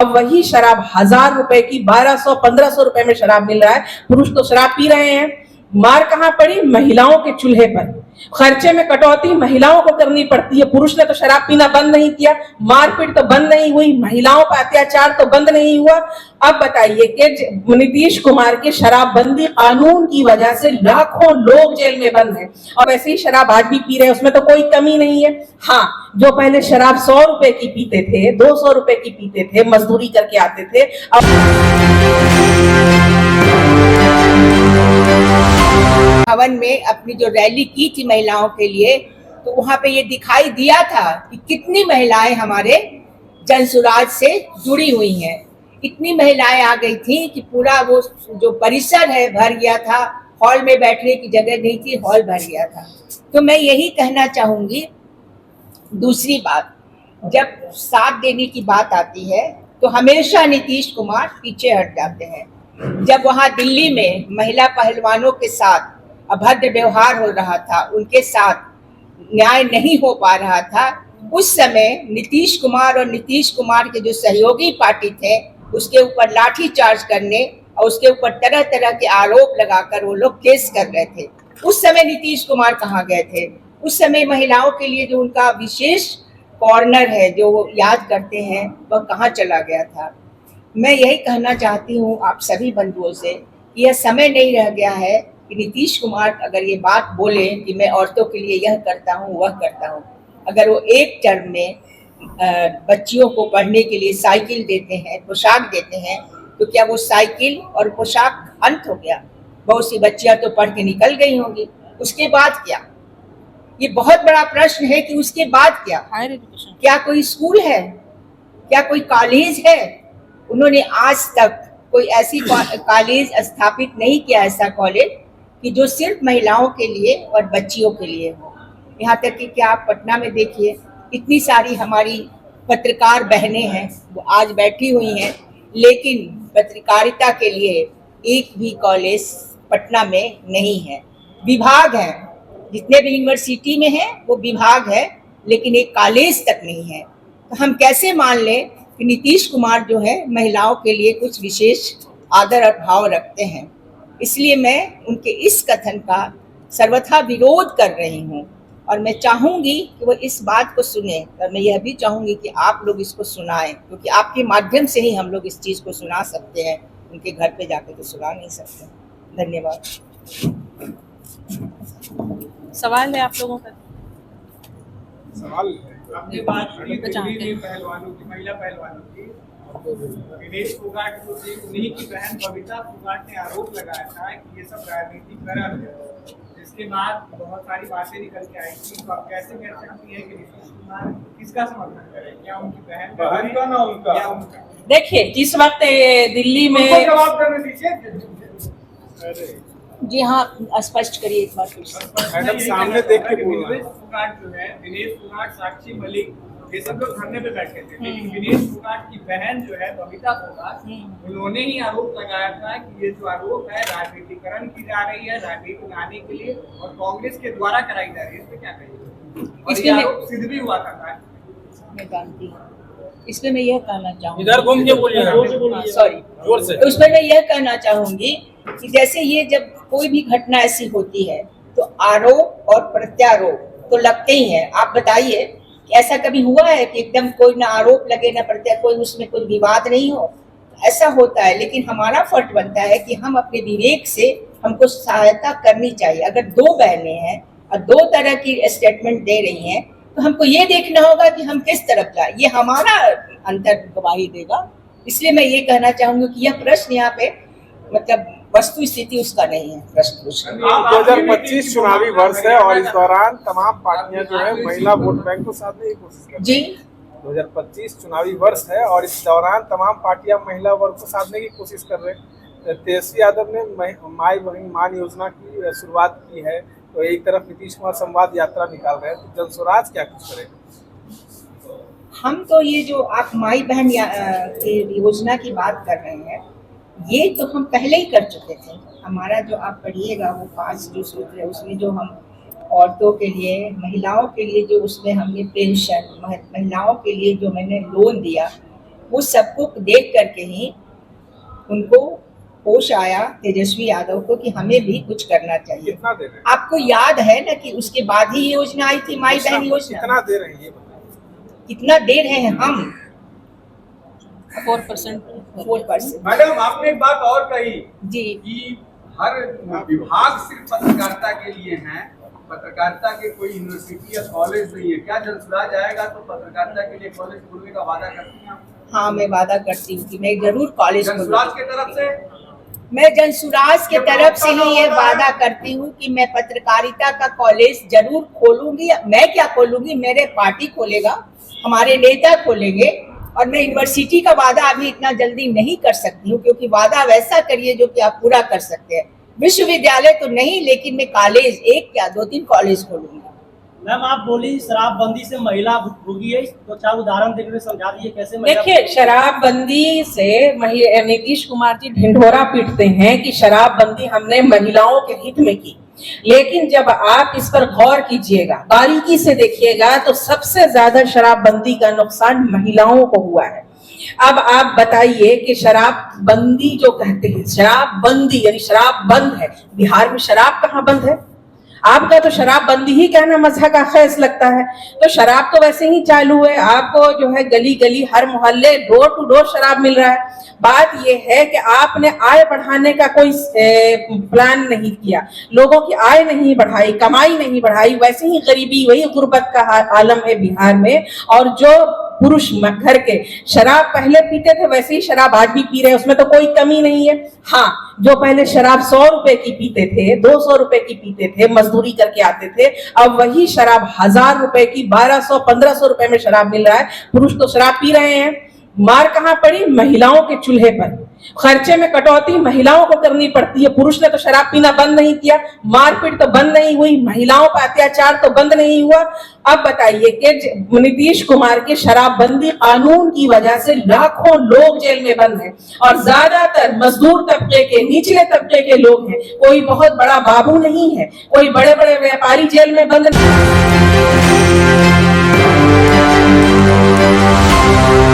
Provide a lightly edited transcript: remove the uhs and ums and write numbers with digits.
अब वही शराब 1000 रुपए की 1200-1500 रुपए में शराब मिल रहा है। पुरुष तो शराब पी रहे हैं। मार कहां पड़ी? महिलाओं के चूल्हे पर। खर्चे में कटौती महिलाओं को करनी पड़ती है। पुरुष ने तो शराब पीना बंद नहीं किया, मारपीट तो बंद नहीं हुई, महिलाओं का अत्याचार तो बंद नहीं हुआ। अब बताइए कि नीतीश कुमार के शराबबंदी कानून की वजह से लाखों लोग जेल में बंद हैं और वैसे ही शराब आज भी पी रहे हैं, उसमें तो कोई कमी नहीं है। हाँ, जो पहले शराब 100 रुपए की पीते थे, 200 रुपए की पीते थे, मजदूरी करके आते थे, भवन में अपनी जो रैली की थी महिलाओं के लिए, तो वहां पे ये दिखाई दिया था कि कितनी महिलाएं हमारे जनसुराज से जुड़ी हुई हैं। इतनी महिलाएं आ गई थी कि पूरा वो जो परिसर है भर गया था, हॉल में बैठने की जगह नहीं थी, हॉल भर गया था। तो मैं यही कहना चाहूंगी। दूसरी बात, जब साथ देने की बात आती है तो हमेशा नीतीश कुमार पीछे हट जाते हैं। जब वहां दिल्ली में महिला पहलवानों के साथ अभद्र व्यवहार हो रहा था, उनके साथ न्याय नहीं हो पा रहा था, उस समय नीतीश कुमार और नीतीश कुमार के जो सहयोगी पार्टी थे उसके ऊपर लाठी चार्ज करने और उसके ऊपर तरह तरह के आरोप लगाकर वो लोग केस कर रहे थे। उस समय नीतीश कुमार कहाँ गए थे? उस समय महिलाओं के लिए जो उनका विशेष कॉर्नर है जो वो याद करते हैं, वह कहाँ चला गया था? मैं यही कहना चाहती हूँ आप सभी बंधुओं से कि यह समय नहीं रह गया है कि नीतीश कुमार अगर ये बात बोले कि मैं औरतों के लिए यह करता हूँ वह करता हूँ, अगर वो एक टर्म में बच्चियों को पढ़ने के लिए साइकिल देते हैं, पोशाक देते हैं, तो क्या वो साइकिल और पोशाक अंत हो गया? बहुत सी बच्चियां तो पढ़ के निकल गई होंगी, उसके बाद क्या? ये बहुत बड़ा प्रश्न है कि उसके बाद क्या? हायर एजुकेशन, क्या कोई स्कूल है? क्या कोई कॉलेज है? उन्होंने आज तक कोई ऐसी कॉलेज स्थापित नहीं किया, ऐसा कॉलेज कि जो सिर्फ महिलाओं के लिए और बच्चियों के लिए हो। यहाँ तक कि क्या आप पटना में देखिए, इतनी सारी हमारी पत्रकार बहनें हैं, वो आज बैठी हुई हैं, लेकिन पत्रकारिता के लिए एक भी कॉलेज पटना में नहीं है। विभाग है, जितने भी यूनिवर्सिटी में है वो विभाग है, लेकिन एक कॉलेज तक नहीं है। तो हम कैसे मान लें कि नीतीश कुमार जो है महिलाओं के लिए कुछ विशेष आदर और भाव रखते हैं? इसलिए मैं उनके इस कथन का सर्वथा विरोध कर रही हूँ और मैं चाहूँगी कि वो इस बात को सुने, और मैं यह भी चाहूँगी कि आप लोग इसको सुनाएं, क्योंकि आपके माध्यम से ही हम लोग इस चीज़ को सुना सकते हैं, उनके घर पे जाके तो सुना नहीं सकते। धन्यवाद। सवाल है आप लोगों का? सवाल आपने बात की पहलवानों की, महिला पहलवानों की, विनेश फोगाट को उन्हीं की बहन बबीता फोगाट ने आरोप लगाया था कि ये सब राजनीतिकरण है। इसके बाद बहुत सारी बातें निकल के आई थी, तो आप कैसे कह सकती है कि नीतीश कुमार किसका समर्थन करें? क्या उनकी बहन का ना उनका? देखिए, जिस वक्त दिल्ली में जवाब करने दीजिए। जी हाँ, स्पष्ट करिए एक बार फिर से। मैडम सामने देख के बोलना। विनेश फोगाट जो है, विनेश फोगाट, साक्षी मलिक, ये सब लोग धरने पे बैठे थे, लेकिन विनेश फोगाट की बहन जो है बबीता फोगाट, उन्होंने ही आरोप लगाया था कि ये जो आरोप है राजनीतिकरण की जा रही है, राजनीति लाने के लिए, और कांग्रेस के द्वारा कराई जा रही है। इसमें क्या कहिए? इसलिए आरोप सिद्ध भी हुआ था। मैं जानती हूँ, इसमें मैं यह कहना चाहूँगी, इधर घूम के बोलिए, सॉरी, उसमें मैं यह कहना चाहूँगी कि जैसे ये जब कोई भी घटना ऐसी होती है तो आरोप और प्रत्यारोप तो लगते ही हैं। आप बताइए कि ऐसा कभी हुआ है कि एकदम कोई ना आरोप लगे ना प्रत्यारोप, कोई उसमें कोई विवाद नहीं हो? ऐसा होता है, लेकिन हमारा फर्ज बनता है कि हम अपने विवेक से हमको सहायता करनी चाहिए। अगर दो बहनें हैं और दो तरह की स्टेटमेंट दे रही हैं, तो हमको ये देखना होगा कि हम किस तरफ जाए, ये हमारा अंतर गवाही देगा। इसलिए मैं ये कहना चाहूंगी कि यह प्रश्न यहाँ पे मतलब वस्तु स्थिति उसका नहीं है। प्रश्न पूछना। 2025 चुनावी वर्ष है और इस दौरान तमाम पार्टियां जो है महिला वोट बैंक को साधने की कोशिश कर रही हैं। जी, 2025 चुनावी वर्ष है और इस दौरान तमाम पार्टियां महिला वर्ग को साधने की कोशिश कर रहे हैं। तेजस्वी यादव ने माई बहन मान योजना की शुरुआत की है, तो एक तरफ नीतीश कुमार संवाद यात्रा निकाल रहे हैं, तो जनस्वराज क्या कुछ करेगा? हम तो ये जो आप माई बहन योजना की बात कर रहे हैं, ये तो हम पहले ही कर चुके थे। हमारा जो आप पढ़िएगा वो 5 जो सूत्र है, उसमें जो हम औरतों के लिए, महिलाओं के लिए जो उसमें हमने पेंशन, महिलाओं के लिए जो मैंने लोन दिया, उस सबको देख करके ही उनको होश आया तेजस्वी यादव को कि हमें भी कुछ करना चाहिए। कितना दे रहे हैं? आपको याद है ना कि उसके बाद ही ये योजना आई थी, माई बहन योजना। कितना दे रहे हैं ये बताइए। कितना दे रहे हैं हम? 4%। मैडम आपने एक बात और कही जी कि हर विभाग सिर्फ पत्रकारिता के लिए हैं, पत्रकारिता के कोई यूनिवर्सिटी या कॉलेज नहीं है। क्या जनसुराज आएगा तो पत्रकारिता के लिए कॉलेज खोलने का वादा करती हैं आप? हाँ, मैं वादा करती हूँ कि मैं जरूर कॉलेज जनसुराज के तरफ से मैं जनसुराज के तरफ से ही ये वादा करती हूँ कि मैं पत्रकारिता का कॉलेज जरूर खोलूंगी। मैं क्या खोलूंगी, मेरे पार्टी खोलेगा, हमारे नेता खोलेंगे। और मैं यूनिवर्सिटी का वादा अभी इतना जल्दी नहीं कर सकती हूँ, क्योंकि वादा वैसा करिए जो कि आप पूरा कर सकते हैं। विश्वविद्यालय तो नहीं, लेकिन मैं कॉलेज 1 या 2-3 कॉलेज खोलूंगी। मैम आप बोली शराबबंदी से महिला भुगतभोगी है, तो अच्छा उदाहरण देकर समझा दीजिए कैसे महिला। देखिए, शराबबंदी से नीतीश कुमार जी ढिंढोरा पीटते हैं कि शराबबंदी हमने महिलाओं के हित में की, लेकिन जब आप इस पर गौर कीजिएगा, बारीकी से देखिएगा, तो सबसे ज्यादा शराबबंदी का नुकसान महिलाओं को हुआ है। अब आप बताइए कि शराबबंदी जो कहते हैं, शराबबंदी यानी शराब बंद है, बिहार में शराब कहाँ बंद है? आपका तो शराबबंदी ही कहना मजहब का खेस लगता है। तो शराब तो वैसे ही चालू है, आपको जो है गली गली हर मोहल्ले डोर टू डोर शराब मिल रहा है। बात यह है कि आपने आय बढ़ाने का कोई प्लान नहीं किया, लोगों की आय नहीं बढ़ाई, कमाई नहीं बढ़ाई, वैसे ही गरीबी, वही गुर्बत का आलम है बिहार में। और जो पुरुष घर के शराब पहले पीते थे, वैसे ही शराब आज भी पी रहे हैं, उसमें तो कोई कमी नहीं है। हाँ, जो पहले शराब 100 रुपए की पीते थे, 200 रुपए की पीते थे, मजदूरी करके आते थे, अब वही शराब 1000 रुपए की 1200-1500 रुपए में शराब मिल रहा है। पुरुष तो शराब पी रहे हैं। मार कहां पड़ी? महिलाओं के चूल्हे पर। खर्चे में कटौती महिलाओं को करनी पड़ती है। पुरुष ने तो शराब पीना बंद नहीं किया, मारपीट तो बंद नहीं हुई, महिलाओं पर अत्याचार तो बंद नहीं हुआ। अब बताइए कि नीतीश कुमार के शराबबंदी कानून की वजह से लाखों लोग जेल में बंद हैं, और ज्यादातर मजदूर तबके के, निचले तबके के लोग हैं। कोई बहुत बड़ा बाबू नहीं है, कोई बड़े बड़े व्यापारी जेल में बंद नहीं।